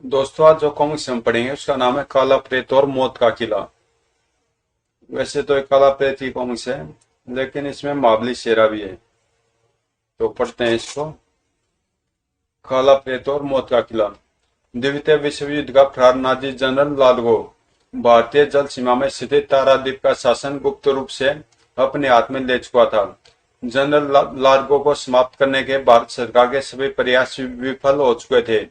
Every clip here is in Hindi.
दोस्तों, आज जो कॉमिक्स हम पढ़ेंगे उसका नाम है काला प्रेत और मौत का किला। वैसे तो एक काला प्रेत की कॉमिक्स है, लेकिन इसमें महाबली शेरा भी है। तो पढ़ते हैं इसको। काला प्रेत और मौत का किला। द्वितीय विश्व युद्ध का प्रहार नाजी जनरल लार्गो भारतीय जल सीमा में स्थित ताराद्वीप का शासन गुप्त रूप से अपने हाथ में ले चुका था। जनरल लार्गो को समाप्त करने के भारत सरकार के सभी प्रयास विफल हो चुके थे।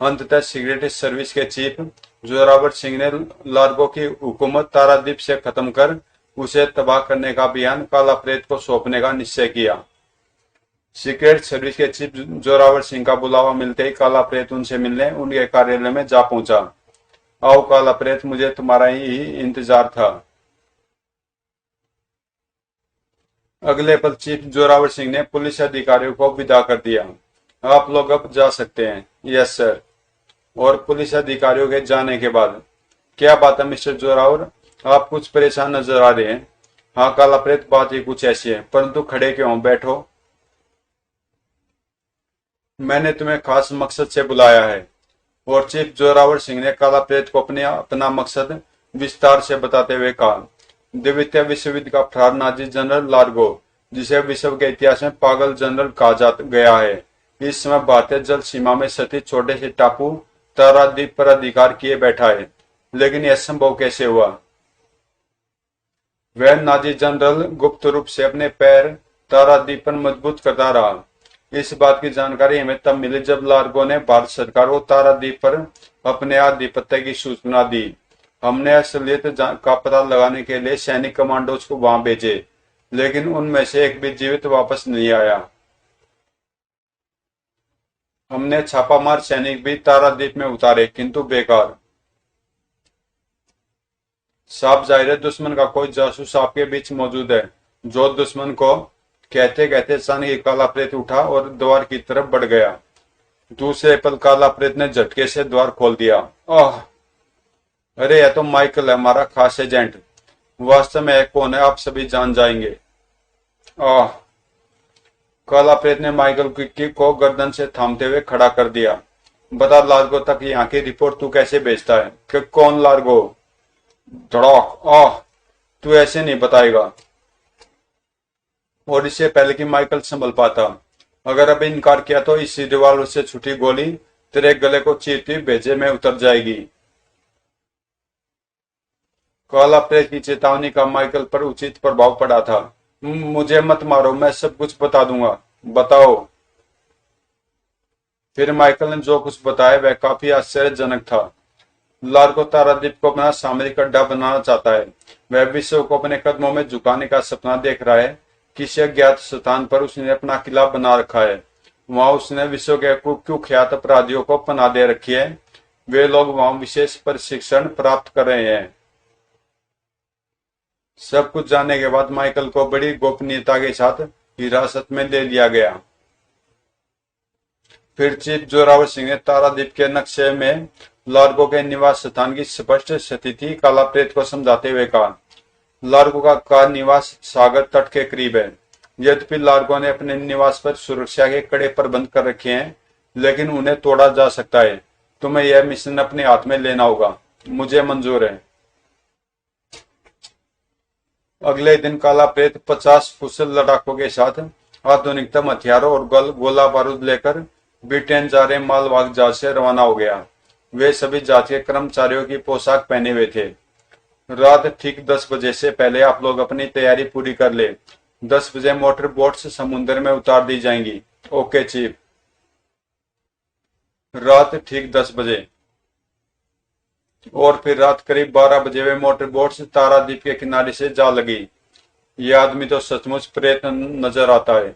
अंततः सीक्रेट सर्विस के चीफ जोरावर सिंह ने लार्गो की हुकूमत ताराद्वीप से खत्म कर उसे तबाह करने का अभियान काला प्रेत को सौंपने का निश्चय किया। सीक्रेट सर्विस के चीफ जोरावर सिंह का बुलावा मिलते ही काला प्रेत उनसे मिलने उनके कार्यालय में जा पहुंचा। आओ काला प्रेत, मुझे तुम्हारा ही इंतजार था। अगले पल चीफ जोरावर सिंह ने पुलिस अधिकारियों को विदा कर दिया। आप लोग अब जा सकते हैं। Yes sir. और पुलिस अधिकारियों के जाने के बाद, क्या बात है मिस्टर जोरावर, आप कुछ परेशान नजर आ रहे हैं। हाँ काला प्रेत, बात ही कुछ ऐसी है, परंतु खड़े क्यों, बैठो। मैंने तुम्हें खास मकसद से बुलाया है। और चीफ जोरावर सिंह ने काला प्रेत को अपना मकसद विस्तार से बताते हुए कहा। द्वितीय विश्व युद्ध का प्रहार नाजी जनरल लार्गो, जिसे विश्व के इतिहास में पागल जनरल कहा जा गया है, इस समय भारतीय जल सीमा में स्थित छोटे से टापू ताराद्वीप पर अधिकार किए बैठा है। लेकिन यह संभव कैसे हुआ। वह नाजी जनरल गुप्त रूप से अपने पैर ताराद्वीप पर मजबूत करता रहा। इस बात की जानकारी हमें तब मिली जब लार्गो ने भारत सरकार को ताराद्वीप पर अपने आधिपत्य की सूचना दी। हमने असलियत का पता लगाने के लिए सैनिक कमांडोज को वहां भेजे, लेकिन उनमें से एक भी जीवित वापस नहीं आया। हमने छापामार सैनिक भी ताराद्वीप में उतारे, किंतु बेकार। साफ जाहिर है दुश्मन का कोई जासूस आपके बीच मौजूद है। जो दुश्मन को कहते कहते अचानक काला प्रेत उठा और द्वार की तरफ बढ़ गया। दूसरे पल काला प्रेत ने झटके से द्वार खोल दिया। आह! अरे यह तो माइकल है, हमारा खास एजेंट। वास्तव में कौन है आप सभी जान जाएंगे। आह! काला प्रेत ने माइकल को गर्दन से थामते हुए खड़ा कर दिया। बता लार्गो तक यहाँ की रिपोर्ट तू कैसे भेजता है। कि कौन लार्गो। धड़ाक। आह! तू ऐसे नहीं बताएगा। और इससे पहले कि माइकल संभल पाता, अगर अब इनकार किया तो इस रिवॉल्वर से छुटी गोली तेरे गले को चीरती भेजे में उतर जाएगी। काला प्रेत की चेतावनी का माइकल पर उचित प्रभाव पड़ा था। मुझे मत मारो, मैं सब कुछ बता दूंगा। बताओ। फिर माइकल ने जो कुछ बताया वह काफी आश्चर्यजनक था। लार्गो ताराद्वीप को अपना सामरिक अड्डा बनाना चाहता है। वह विश्व को अपने कदमों में झुकाने का सपना देख रहा है। किसी अज्ञात स्थान पर उसने अपना किला बना रखा है। वहां उसने विश्व के कुख्यात अपराधियों को पनाह दे रखी है। वे लोग वहां विशेष प्रशिक्षण प्राप्त कर रहे हैं। सब कुछ जानने के बाद माइकल को बड़ी गोपनीयता के साथ हिरासत में ले लिया गया। फिर चीफ जोरावर सिंह ने ताराद्वीप के नक्शे में लार्गो के निवास स्थान की स्पष्ट स्थिति काला प्रेत को समझाते हुए कहा। लार्गो का निवास सागर तट के करीब है। यद्यपि लार्गो ने अपने निवास पर सुरक्षा के कड़े प्रबंध कर रखे हैं, लेकिन उन्हें तोड़ा जा सकता है। तुम्हें यह मिशन अपने हाथ में लेना होगा। मुझे मंजूर है। अगले दिन काला प्रेत 50 कुशल लड़ाकों के साथ आधुनिकतम हथियारों और गोला बारूद लेकर ब्रिटेन जा रहे मालवाहक जहाज से रवाना हो गया। वे सभी जात के कर्मचारियों की पोशाक पहने हुए थे। रात ठीक 10 बजे से पहले आप लोग अपनी तैयारी पूरी कर ले। 10 बजे मोटर बोट्स समुद्र में उतार दी जाएंगी। Okay chief. रात ठीक 10 बजे। और फिर रात करीब 12 बजे वे मोटर बोट्स ताराद्वीप के किनारे से जा लगी। यह आदमी तो सचमुच प्रेत नजर आता है।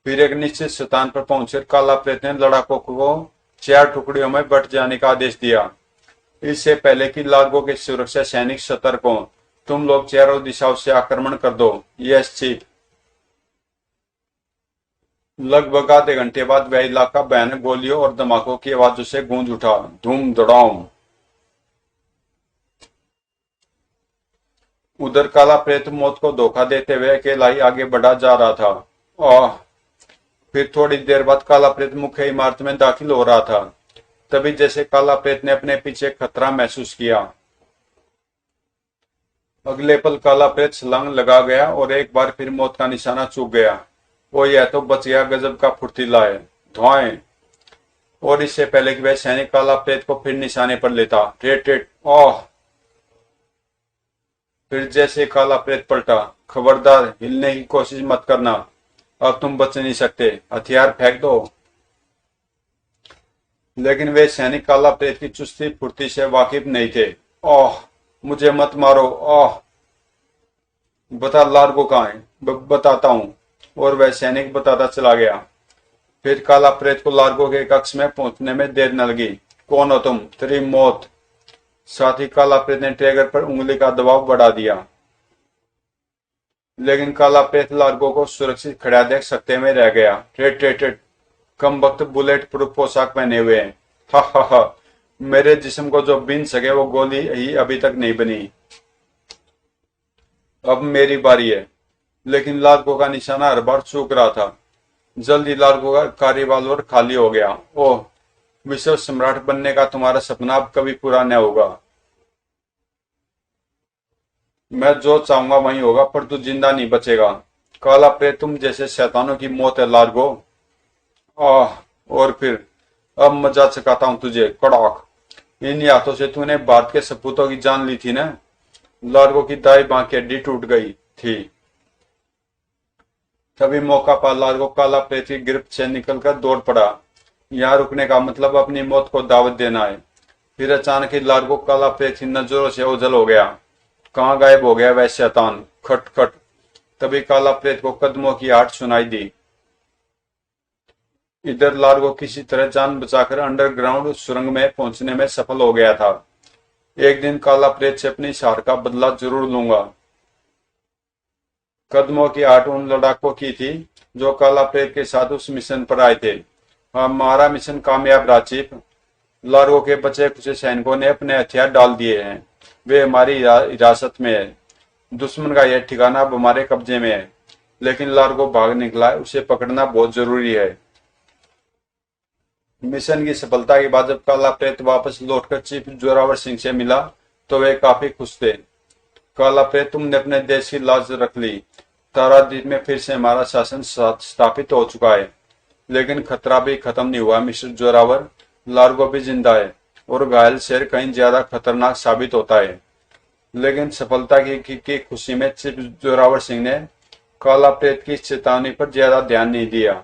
फिर एक निश्चित स्थान पर पहुंचकर काला प्रेत ने लड़ाकों को 4 टुकड़ियों में बंट जाने का आदेश दिया। इससे पहले कि लार्गो के सुरक्षा सैनिक सतर्क हों, तुम लोग चारों दिशाओं से आक्रमण कर दो। Yes chief. लगभग आधे घंटे बाद वह इलाका भयानक गोलियों और धमाकों की आवाजों से गूंज उठा। धूम धड़ाम। उधर काला प्रेत मौत को धोखा देते हुए अकेला ही आगे बढ़ा जा रहा था। आह! फिर थोड़ी देर बाद काला प्रेत मुख्य इमारत में दाखिल हो रहा था। तभी जैसे काला प्रेत ने अपने पीछे खतरा महसूस किया। अगले पल काला प्रेत छलांग लगा गया और एक बार फिर मौत का निशाना चूक गया। वो यह तो बच गया, गजब का फुर्तीला है। धुआं। और इससे पहले कि वह सैनिक काला प्रेत को फिर निशाने पर लेता, रेट रेट ओह। फिर जैसे काला प्रेत पलटा, खबरदार हिलने की कोशिश मत करना, अब तुम बच नहीं सकते, हथियार फेंक दो। लेकिन वे सैनिक काला प्रेत की चुस्ती फुर्ती से वाकिफ नहीं थे। ओह, मुझे मत मारो, ओह। बता लार्गो कहाँ है? बताता हूँ। और वह सैनिक बताता चला गया। फिर काला प्रेत को लार्गो के कक्ष में पहुंचने में देर न लगी। कौन हो तुम? तेरी मौत। साथ ही काला प्रेत ने ट्रिगर पर उंगली का दबाव बढ़ा दिया। लेकिन काला प्रेत लार्गो को सुरक्षित खड़ा देख सकते में रह गया। रेट रेट रेट, कम वक्त बुलेट प्रूफ पोशाक पहने हुए हैं। हा हा हा, मेरे जिस्म को जो बीन सके वो गोली ही अभी तक नहीं बनी। अब मेरी बारी है। लेकिन लार्गो का निशाना हर बार चूक रहा था। जल्दी लार्गो का रिवॉल्वर खाली हो गया। ओह, विश्व सम्राट बनने का तुम्हारा सपना अब कभी पूरा न होगा। मैं जो चाहूंगा वही होगा, पर तू जिंदा नहीं बचेगा। काला प्रेत तुम जैसे शैतानों की मौत है लार्गो। आह, और फिर अब मजा चखाता हूं तुझे। कड़ाक। इन हाथों से तूने भारत के सपूतों की जान ली थी ना? लार्गो की दाई बांह की हड्डी टूट गई थी। तभी मौका पा लार्गो काला प्रेत की गिरफ्त से निकलकर दौड़ पड़ा। यहाँ रुकने का मतलब अपनी मौत को दावत देना है। फिर अचानक ही लार्गो काला प्रेत की नजरों से ओझल हो गया। कहाँ गायब हो गया वह शैतान? खट खट। तभी काला प्रेत को कदमों की आहट सुनाई दी। इधर लार्गो किसी तरह जान बचाकर अंडरग्राउंड सुरंग में पहुंचने में सफल हो गया था। एक दिन काला प्रेत से अपनी हार का बदला जरूर लूंगा। कदमों की आहट उन लड़ाकों की थी जो काला प्रेत के साथ उस मिशन पर आए थे। हमारा मिशन कामयाब रहा चीफ। लार्गो के बचे कुछ सैनिकों ने अपने हथियार डाल दिए हैं। वे हमारी हिरासत में है। दुश्मन का यह ठिकाना अब हमारे कब्जे में है। लेकिन लार्गो भाग निकला है, उसे पकड़ना बहुत जरूरी है। मिशन की सफलता के बाद जब काला प्रेत वापस लौटकर चीफ जोरावर सिंह से मिला तो वे काफी खुश थे। काला प्रेत, तुमने अपने देश की लाज रख ली। तारादीप में फिर से हमारा शासन स्थापित हो चुका है। लेकिन खतरा भी खत्म नहीं हुआ मिस्टर जोरावर। लार्गो भी जिंदा है और घायल शेर कहीं ज्यादा खतरनाक साबित होता है। लेकिन सफलता की खुशी में चीफ जोरावर सिंह ने काला प्रेत की चेतावनी पर ज्यादा ध्यान नहीं दिया।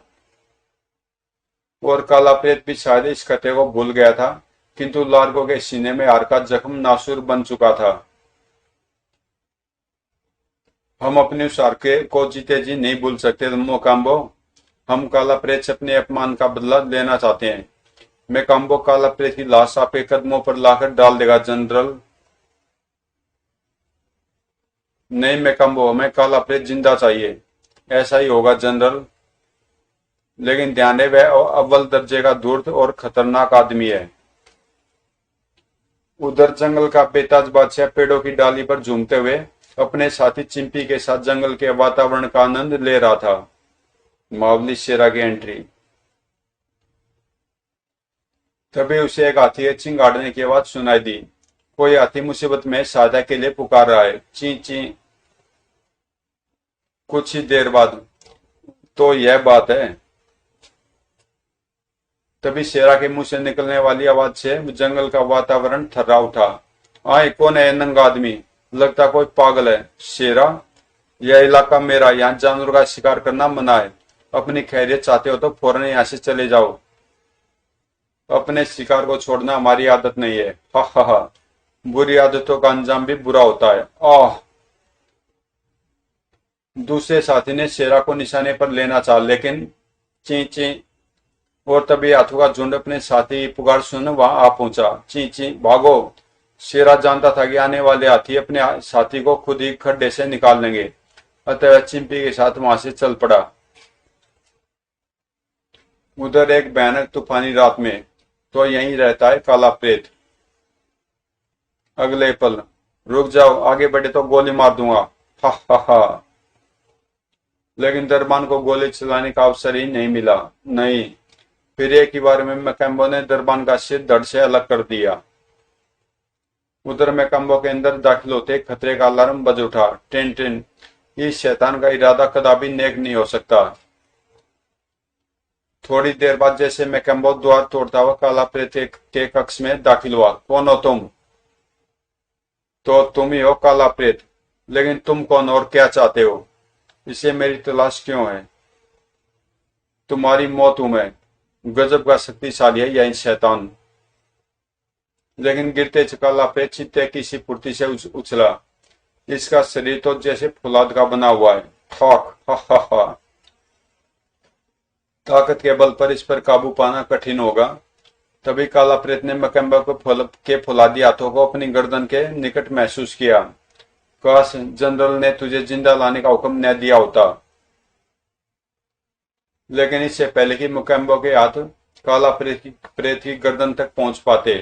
और काला प्रेत भी शायद इस खतरे को भूल गया था, किंतु लार्गो के सीने में हार का जख्म नासूर बन चुका था। हम अपने उस हार को जीते जी नहीं भूल सकते मोकाम्बो। हम काला प्रेत से अपने अपमान का बदला लेना चाहते हैं। मोकाम्बो काला प्रेत की लाश आपके कदमों पर लाकर डाल देगा जनरल। नहीं मोकाम्बो, हमें काला प्रेत जिंदा चाहिए। ऐसा ही होगा जनरल। लेकिन ध्यान रहे वह अव्वल दर्जे का धूर्त और खतरनाक आदमी है। उधर जंगल का बेताज बादशाह पेड़ों की डाली पर झूमते हुए अपने साथी चिंपी के साथ जंगल के वातावरण का आनंद ले रहा था। मावली शेरा की एंट्री। तभी उसे एक हाथी के चिंगाड़ने की आवाज सुनाई दी। कोई हाथी मुसीबत में सहायता के लिए पुकार रहा है। ची ची। कुछ ही देर बाद, तो यह बात है। तभी शेरा के मुंह से निकलने वाली आवाज से जंगल का वातावरण थर्रा उठा। आए, कौन है नंगा आदमी? लगता कोई पागल है। शेरा, यह इलाका मेरा, यहाँ जानवर का शिकार करना मना है। अपनी खैरियत चाहते हो तो फौरन यहाँ से चले जाओ। अपने शिकार को छोड़ना हमारी आदत नहीं है। हा हा हा, बुरी आदतों का अंजाम भी बुरा होता है। आह। दूसरे साथी ने शेरा को निशाने पर लेना चाहा, लेकिन ची ची। और तभी हाथों का झुंड अपने साथी की पुकार सुन वहां आ पहुंचा। ची ची, भागो। शेरा जानता था कि आने वाले हाथी अपने साथी को खुद ही खड्डे से निकाल लेंगे, अतः चिंपी के साथ वहां से चल पड़ा। उधर एक भयानक तूफानी रात में तो यहीं रहता है काला प्रेत। अगले पल, रुक जाओ, आगे बढ़े तो गोली मार दूंगा। हा हा हा। लेकिन दरबान को गोली चलाने का अवसर ही नहीं मिला। नहीं। फिर एक ही बार में मैकम्बो ने दरबान का सिर धड़ से अलग कर दिया। उधर मैकम्बो के अंदर दाखिल होते खतरे का अलार्म बज उठा। टिन टिन, इस शैतान का इरादा कदापि नेक नहीं हो सकता। थोड़ी देर बाद जैसे मैकम्बो द्वार तोड़ता हुआ काला प्रेत के कक्ष में दाखिल हुआ। कौन हो तुम? तो तुम ही हो काला प्रेत, लेकिन तुम कौन और क्या चाहते हो? इसे मेरी तलाश क्यों है? तुम्हारी मौत हूं मैं। गजब का शक्तिशाली है यह शैतान। लेकिन गिरते काला प्रेत चित्ते की सी फुर्ती से उछला। इसका शरीर तो जैसे फौलाद का बना हुआ है। ठॉक, हा हा हा। ताकत के बल पर इस पर काबू पाना कठिन होगा। तभी काला प्रेत ने मैकम्बो के फौलादी हाथों को अपनी गर्दन के निकट महसूस किया। काश जनरल ने तुझे जिंदा लाने का हुक्म न दिया होता। लेकिन इससे पहले कि मैकम्बो के हाथ काला प्रेत की गर्दन तक पहुंच पाते,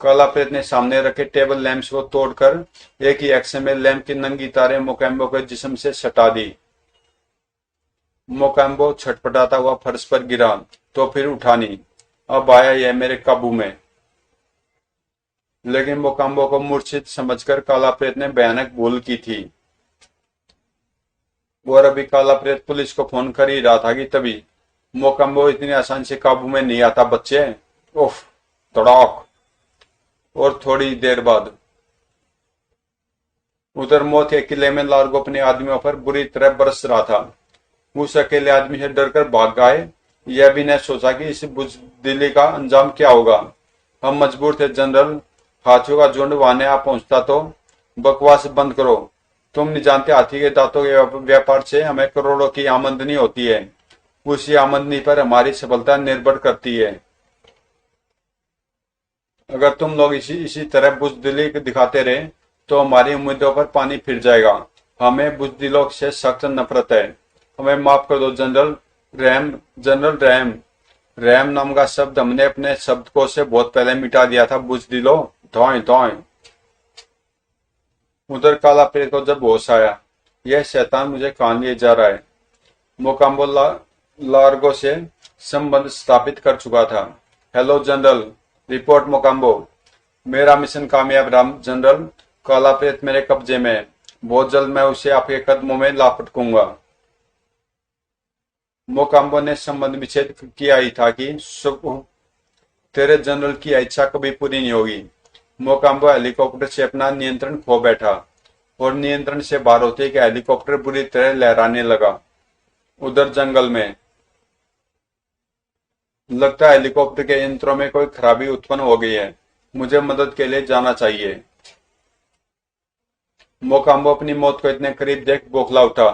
काला प्रेत ने सामने रखे टेबल लैंप्स को तोड़कर एक ही एक्शन में लैंप की नंगी तारें मैकम्बो के जिस्म से सटा दी। मैकम्बो छटपटाता हुआ फर्श पर गिरा, तो फिर उठा नहीं। अब आया यह मेरे काबू में। लेकिन मैकम्बो को मूर्छित समझकर काला प्रेत ने भयानक भूल की थी। और अभी काला प्रेत पुलिस को फोन कर ही रहा था कि तभी मैकम्बो इतनी आसान से काबू में नहीं आता बच्चे। उफ, तड़ाक। और थोड़ी देर बाद उधर मौत के किले में लार्गो अपने आदमियों पर बुरी तरह बरस रहा था। उस अकेले आदमी से डरकर भाग गए। यह भी न सोचा कि इस बुजदिली का अंजाम क्या होगा। हम मजबूर थे जनरल। हाथियों का झुंड वहां आ पहुंचता तो। बकवास बंद करो। तुम नहीं जानते हाथी के दांतों के व्यापार से हमें करोड़ों की आमदनी होती है। उसी आमदनी पर हमारी सफलता निर्भर करती है। अगर तुम लोग इसी तरह बुजदिली दिखाते रहे तो हमारी उम्मीदों पर पानी फिर जाएगा। हमें बुजदिलों से सख्त नफरत है। हमें माफ कर दो general RAM. General RAM. RAM नाम का शब्द हमने अपने शब्दकोश से बहुत पहले मिटा दिया था बुजदिलो। धौय धौय। उधर काला प्रेत को जब होश आया, यह शैतान मुझे कहां लिए जा रहा है। मैकम्बो लार्गो से संबंध स्थापित कर चुका था। हेलो जनरल, रिपोर्ट मैकम्बो। मेरा मिशन कामयाब रहा जनरल। काला प्रेत मेरे कब्जे में है। बहुत जल्द मैं उसे आपके कदमों में लापटकूंगा। मैकम्बो ने संबंध विच्छेद किया ही था कि तेरे जनरल की इच्छा कभी पूरी नहीं होगी। मैकम्बो हेलीकॉप्टर से अपना नियंत्रण खो बैठा और नियंत्रण से बाहर होते कि हेलीकॉप्टर बुरी तरह लहराने लगा। उधर जंगल में लगता है हेलीकॉप्टर के यंत्रों में कोई खराबी उत्पन्न हो गई है। मुझे मदद के लिए जाना चाहिए। मैकम्बो अपनी मौत को इतने करीब देख बौखला उठा।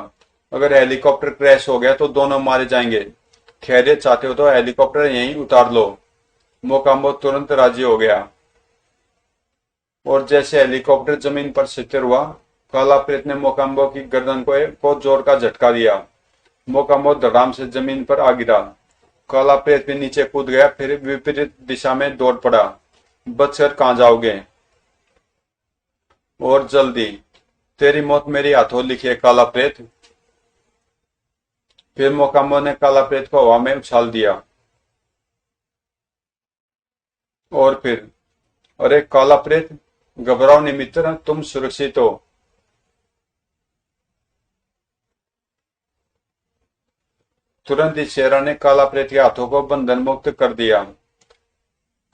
अगर हेलीकॉप्टर क्रैश हो गया तो दोनों मारे जाएंगे। खैरियत चाहते हो तो हेलीकॉप्टर यहीं उतार लो। मैकम्बो तुरंत राजी हो गया और जैसे हेलीकॉप्टर जमीन पर स्थिर हुआ, काला प्रेत ने मैकम्बो की गर्दन को जोर का झटका दिया। मैकम्बो धड़ाम से जमीन पर आ गिरा। काला प्रेत भी नीचे कूद गया, फिर विपरीत दिशा में दौड़ पड़ा। बचकर कहां जाओगे? और जल्दी। तेरी मौत मेरे हाथों लिखी है काला प्रेत। फिर मैकम्बो ने काला प्रेत को हवा में उछाल दिया। और फिर, अरे काला प्रेत, घबराओ नहीं मित्र, तुम सुरक्षित हो। तुरंत ही शेरा ने काला प्रेत के हाथों को बंधन मुक्त कर दिया।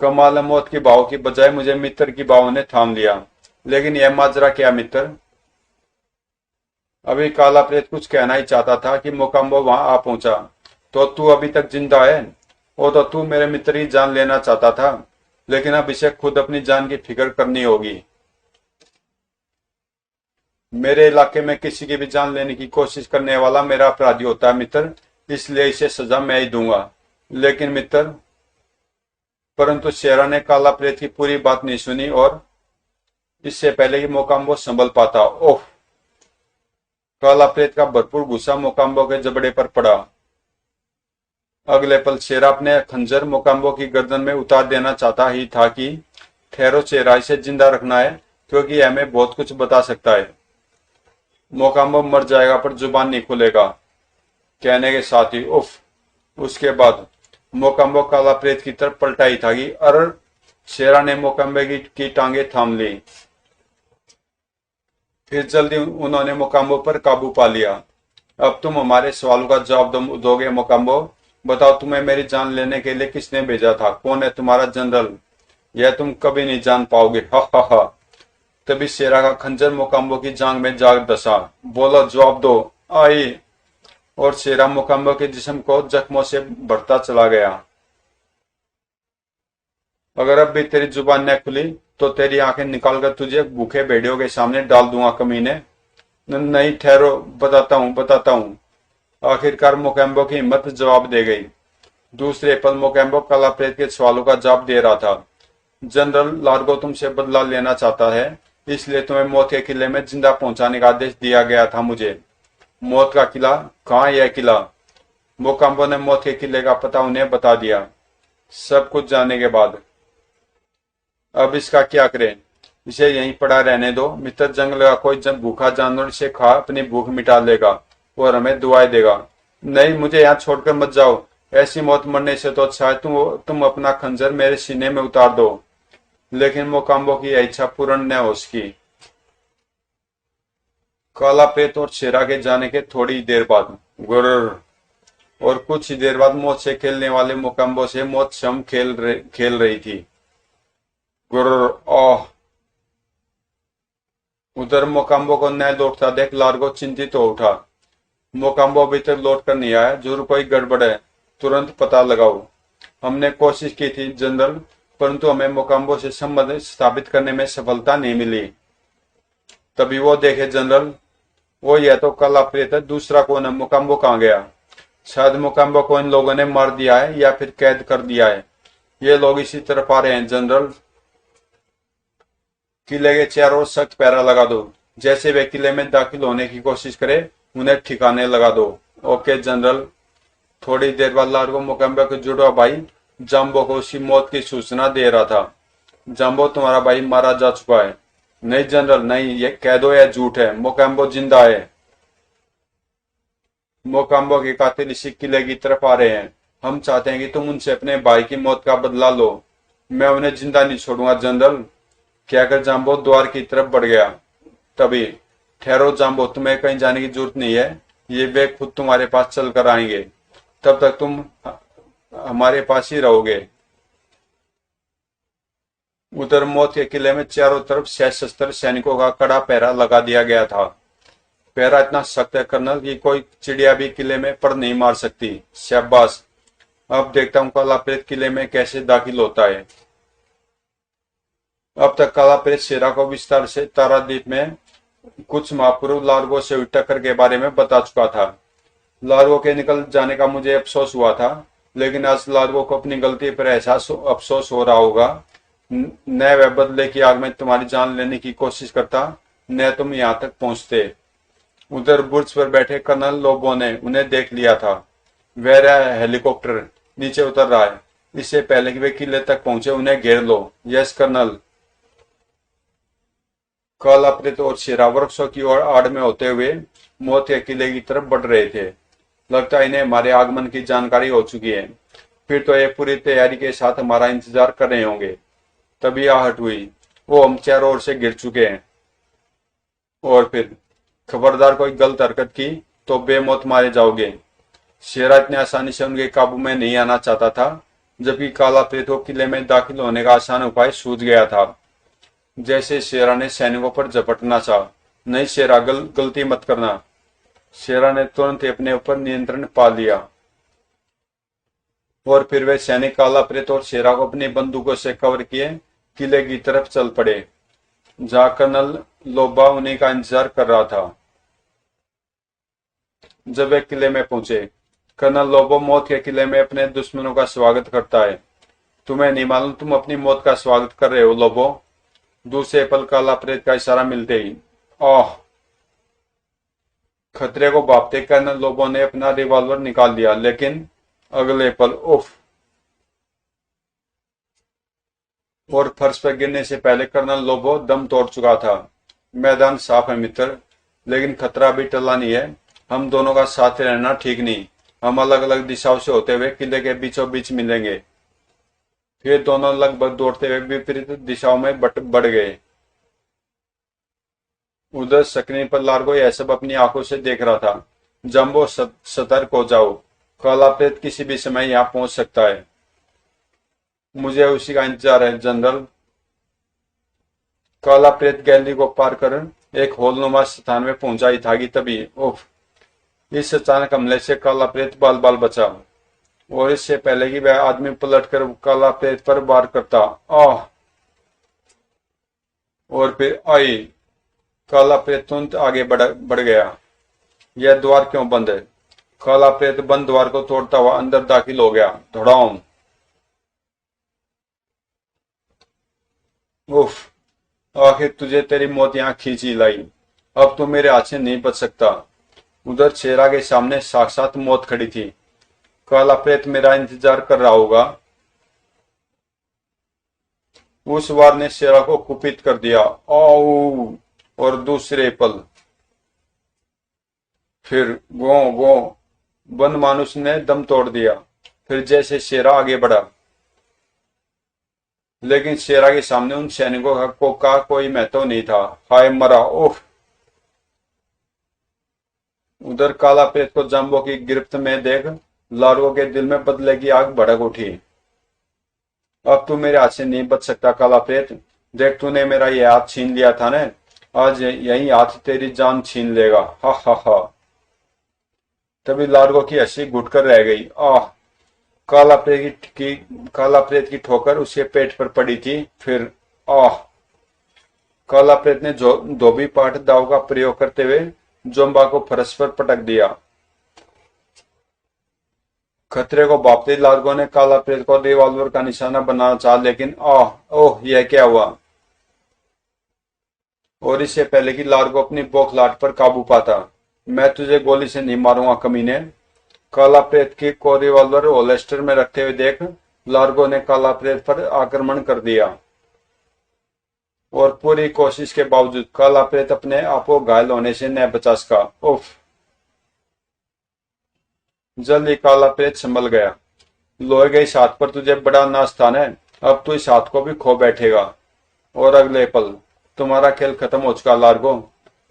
कमाल, मौत की भाव की बजाय मुझे मित्र की भाव ने थाम लिया। लेकिन यह माजरा क्या मित्र? अभी काला प्रेत कुछ कहना ही चाहता था कि मैकम्बो वहां आ पहुंचा। तो तू अभी तक जिंदा है? वो तो तू मेरे मित्र की जान लेना चाहता था, लेकिन अब इसे खुद अपनी जान की फिक्र करनी होगी। मेरे इलाके में किसी की भी जान लेने की कोशिश करने वाला मेरा अपराधी होता है मित्र, इसलिए इसे सजा मैं ही दूंगा। लेकिन मित्र, परंतु शेरा ने काला प्रेत की पूरी बात नहीं सुनी और इससे पहले कि मैकम्बो संभल पाता, ओह! काला प्रेत का भरपूर गुस्सा मैकम्बो के जबड़े पर पड़ा। अगले पल शेरा अपने खंजर मैकम्बो की गर्दन में उतार देना चाहता ही था कि ठहरो शेरा, इसे जिंदा रखना है क्योंकि यह हमें बहुत कुछ बता सकता है। मैकम्बो मर जाएगा पर जुबान नहीं खुलेगा। कहने के साथ ही उफ, उसके बाद मोकाम्बो काला प्रेत की तरफ पलटाई था कि अर शेरा ने मोकाम्बे की टांगे थाम ली। फिर जल्दी उन्होंने मोकाम्बो पर काबू पा लिया। अब तुम हमारे सवालों का जवाब दोगे मोकाम्बो? बताओ, तुम्हें मेरी जान लेने के लिए किसने भेजा था? कौन है तुम्हारा जनरल? यह तुम कभी नहीं जान पाओगे। हा हा हा। तभी शेरा का खंजर मोकाम्बो की जांग में जाग धंसा। बोलो, जवाब दो। आई। और शेरा मोकाम्बो के जिस्म को जख्मों से भरता चला गया। अगर अब भी तेरी जुबान न खुली तो तेरी आंखें निकालकर तुझे भूखे भेड़ियों के सामने डाल दूंगा कमीने। नहीं, ठहरो, बताता हूँ। आखिरकार मोकेम्बो की हिम्मत जवाब दे गई। दूसरे पल मोकेम्बो काला प्रेत के सवालों का जवाब दे रहा था। जनरल, लार्गो तुमसे बदला लेना चाहता है, इसलिए तुम्हें मौत के किले में जिंदा पहुंचाने का आदेश दिया गया था मुझे। मौत का किला? कहाँ यह किला? मोकेम्बो ने मौत के किले का पता उन्हें बता दिया। सब कुछ जानने के बाद अब इसका क्या करें? इसे यहीं पड़ा रहने दो। मित्र जंगल का कोई भूखा जानवर इसे खा अपनी भूख मिटा लेगा और हमें दुआएं देगा। नहीं, मुझे यहाँ छोड़कर मत जाओ। ऐसी मौत मरने से तो अच्छा है तुम अपना खंजर मेरे सीने में उतार दो। लेकिन मोकाम्बो की इच्छा पूर्ण न हो सकी। काला प्रेत और शेरा के जाने के थोड़ी देर बाद गुर्र, और कुछ ही देर बाद मौत से खेलने वाले मोकाम्बो से मौत शम खेल रही थी। गुर्र, ओह। उधर मोकाम्बो को न लौटता देख लार्गो चिंतित हो उठा। मोकाम्बो अभी तक लौट कर नहीं आया। जरूर कोई गड़बड़ है, तुरंत पता लगाओ। हमने कोशिश की थी जनरल, परंतु हमें मोकाम्बो से संबंध स्थापित करने में सफलता नहीं मिली। तभी वो देखे जनरल, वो यह तो काला प्रेत है, दूसरा कौन है? मोकाम्बो कहाँ गया? शायद मोकाम्बो को इन लोगों ने मार दिया है या फिर कैद कर दिया है। ये लोग इसी तरफ आ रहे हैं जनरल। किले के चारों ओर सख्त पहरा लगा दो। जैसे वे किले में दाखिल होने की कोशिश करे उन्हें ठिकाने लगा दो। Okay general. थोड़ी देर बाद लार्गो मोकाम्बो के जुड़वा भाई जाम्बो को उसकी मौत की सूचना दे रहा था। जाम्बो, तुम्हारा भाई मारा जा चुका है। नहीं जनरल, नहीं, ये कह दो यह झूठ है। मोकाम्बो जिंदा है। मोकाम्बो के कातिल इसी किले की तरफ आ रहे हैं। हम चाहते हैं कि तुम उनसे अपने भाई की मौत का बदला लो। मैं उन्हें जिंदा नहीं छोड़ूंगा जनरल, कहकर जाम्बो द्वार की तरफ बढ़ गया। तभी, ठहरो जाम्बो, तुम्हें कहीं जाने की जरूरत नहीं है। ये वे खुद तुम्हारे पास चल कर आएंगे। तब तक तुम हमारे पास ही रहोगे। उधर मौत के किले में चारों तरफ सशस्त्र सैनिकों का कड़ा पहरा लगा दिया गया था। पहरा इतना सख्त है कर्नल कि कोई चिड़िया भी किले में पर नहीं मार सकती। शाबाश। अब देखता हूँ काला प्रेत किले में कैसे दाखिल होता है। अब तक काला प्रेत शेरा को विस्तार से ताराद्वीप में कुछ माह पूर्व लार्गो से हुई टक्कर के बारे में बता चुका था। लार्गो के निकल जाने का मुझे अफसोस हुआ था, लेकिन आज लार्गो को अपनी गलती पर एहसास अफसोस हो रहा होगा। न वह बदले की आग में तुम्हारी जान लेने की कोशिश करता, न तुम यहाँ तक पहुंचते। उधर बुर्ज पर बैठे कर्नल लोबो ने उन्हें देख लिया था। वह रहा हेलीकॉप्टर नीचे उतर रहा है। इससे पहले कि वे किले तक पहुंचे उन्हें घेर लो। Yes colonel. काला प्रेत और शेरा वृक्षों की ओर आड़ में होते हुए मौत के किले की तरफ बढ़ रहे थे। लगता है इन्हें हमारे आगमन की जानकारी हो चुकी है। फिर तो ये पूरी तैयारी के साथ हमारा इंतजार कर रहे होंगे। तभी आहट हुई। वो हम चारों ओर से गिर चुके हैं। और फिर खबरदार कोई गलत हरकत की तो बेमौत मारे जाओगे। शेरा इतने आसानी से उनके काबू में नहीं आना चाहता था, जबकि काला प्रेत को किले में दाखिल होने का आसान उपाय सूझ गया था। जैसे शेरा ने सैनिकों पर झपटना चाहा। नहीं शेरा, गलती मत करना। शेरा ने तुरंत ही अपने ऊपर नियंत्रण पा लिया। और फिर वे सैनिक काला प्रेत और शेरा को अपनी बंदूकों से कवर किए किले की तरफ चल पड़े, जहां कर्नल लोबा उन्हीं का इंतजार कर रहा था। जब वे किले में पहुंचे, कर्नल लोबो मौत के किले में अपने दुश्मनों का स्वागत करता है। तुम्हें नहीं मालूम तुम अपनी मौत का स्वागत कर रहे हो लोबो? दूसरे पल काला प्रेत का इशारा मिलते ही ओह, खतरे को भांपते कर्नल लोबो ने अपना रिवॉल्वर निकाल लिया, लेकिन अगले पल उफ, और फर्श पर गिरने से पहले कर्नल लोबो दम तोड़ चुका था। मैदान साफ है मित्र, लेकिन खतरा भी टला नहीं है। हम दोनों का साथ रहना ठीक नहीं। हम अलग अलग दिशाओं से होते हुए किले के बीचों बीच मिलेंगे। फिर दोनों लगभग दौड़ते हुए विपरीत दिशाओं में बढ़ गए। उधर स्क्रीन पर लार्गो यह सब अपनी आंखों से देख रहा था। जंबो, सतर्क हो जाओ, काला प्रेत किसी भी समय यहाँ पहुंच सकता है। मुझे उसी का इंतजार है जनरल। काला प्रेत गैलरी को पार कर एक होलनुमा स्थान में पहुंचा ही था कि तभी उफ, इस अचानक हमले से काला प्रेत बाल बाल बचा, और इससे पहले कि वह आदमी पलटकर काला प्रेत पर वार करता। आह! और फिर आई। काला प्रेत तुरंत आगे बढ़ गया। यह द्वार क्यों बंद है? काला प्रेत बंद द्वार को तोड़ता हुआ अंदर दाखिल हो गया। धड़ाम! उफ! आखिर तुझे तेरी मौत यहाँ खींची लाई। अब तू मेरे हाथ से नहीं बच सकता। उधर शेरा के सामने साक्षात मौत खड़ी थी। काला प्रेत मेरा इंतजार कर रहा होगा। उस वार ने शेरा को कुपित कर दिया। आओ! और दूसरे पल फिर गो गो वन मानुष ने दम तोड़ दिया। फिर जैसे शेरा आगे बढ़ा, लेकिन शेरा के सामने उन सैनिकों का कोई महत्व नहीं था। हाय मरा! ओह! उधर काला प्रेत को जंबो की गिरफ्त में देख लार्गो के दिल में बदले की आग भड़क उठी। अब तू मेरे हाथ से नहीं बच सकता काला प्रेत। देख, तूने मेरा ये हाथ छीन लिया था ना, आज यही हाथ तेरी जान छीन लेगा। हा हा हा! तभी लार्गो की हंसी घुटकर रह गई। आह! काला प्रेत की ठोकर उसके पेट पर पड़ी थी। फिर आह! काला प्रेत ने धोबी पाठ दाव का प्रयोग करते हुए जोम्बा को फरस पर पटक दिया। खतरे को भांपते लार्गो ने काला प्रेत को रिवॉल्वर का निशाना बनाना चाहा, लेकिन आह! ओह! यह क्या हुआ? और इससे पहले कि लार्गो अपनी बौखलाहट पर काबू पाता, मैं तुझे गोली से नहीं मारूंगा कमीने। काला प्रेत की को रिवॉल्वर होल्स्टर में रखते हुए देख लार्गो ने काला प्रेत पर आक्रमण कर दिया, और पूरी कोशिश के बावजूद काला प्रेत अपने आप को घायल होने से न बचा सका। उफ! जल्द ही काला प्रेत संभल गया। लोहे के इस हाथ पर तुझे बड़ा नाज था न, अब तू इस हाथ को भी खो बैठेगा। और अगले पल तुम्हारा खेल खत्म हो चुका लार्गो।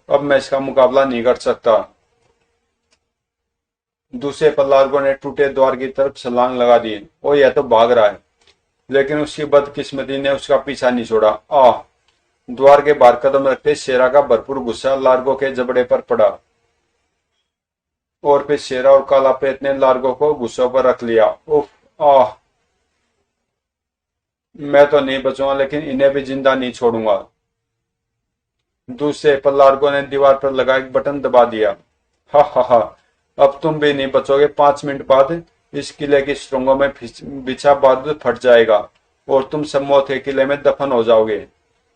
अब मैं इसका मुकाबला नहीं कर सकता। दूसरे पल लार्गो ने टूटे द्वार की तरफ छलांग लगा दी। ओ, यह तो भाग रहा है, लेकिन उसकी बदकिस्मती ने उसका पीछा नहीं छोड़ा। आह! द्वार के बाहर कदम रखते शेरा का भरपूर गुस्सा लार्गो के जबड़े पर पड़ा, और फिर शेरा और काला प्रेत ने लार्गो को गुस्सों पर रख लिया। उफ! आह! मैं तो नहीं बचूंगा, लेकिन इन्हें भी जिंदा नहीं छोड़ूंगा। दूसरे पर लार्गो ने दीवार पर लगा एक बटन दबा दिया। हा हा हा! अब तुम भी नहीं बचोगे। 5 मिनट बाद इस किले की सुरंगों में बिछा बारूद फट जाएगा और तुम सब मौत के किले में दफन हो जाओगे।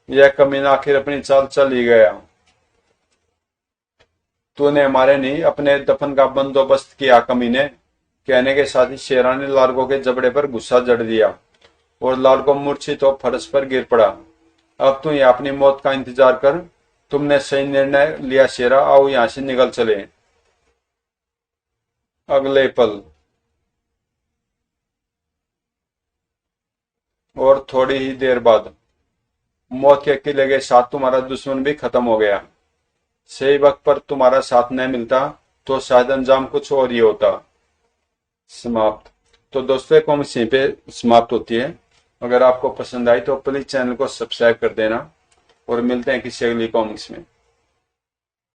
यह कमीना आखिर अपनी चाल चल ही गया। तूने हमारे नहीं, अपने दफन का बंदोबस्त किया कमीने। कहने के साथ ही शेरा ने लार्गो के जबड़े पर गुस्सा जड़ दिया, और लार्गो मूर्छित हो फर्श पर गिर पड़ा। अब तू यहाँ अपनी मौत का इंतजार कर। तुमने सही निर्णय लिया शेरा, आओ यहाँ से निकल चले। अगले पल और थोड़ी ही देर बाद मौत के किले के साथ तुम्हारा दुश्मन भी खत्म हो गया। सही वक्त पर तुम्हारा साथ न मिलता तो शायद अंजाम कुछ और ही होता। समाप्त। तो दोस्तों, ये कॉमिक्स यहीं पे समाप्त होती है। अगर आपको पसंद आई तो प्लीज चैनल को सब्सक्राइब कर देना, और मिलते हैं किसी अगली कॉमिक्स में।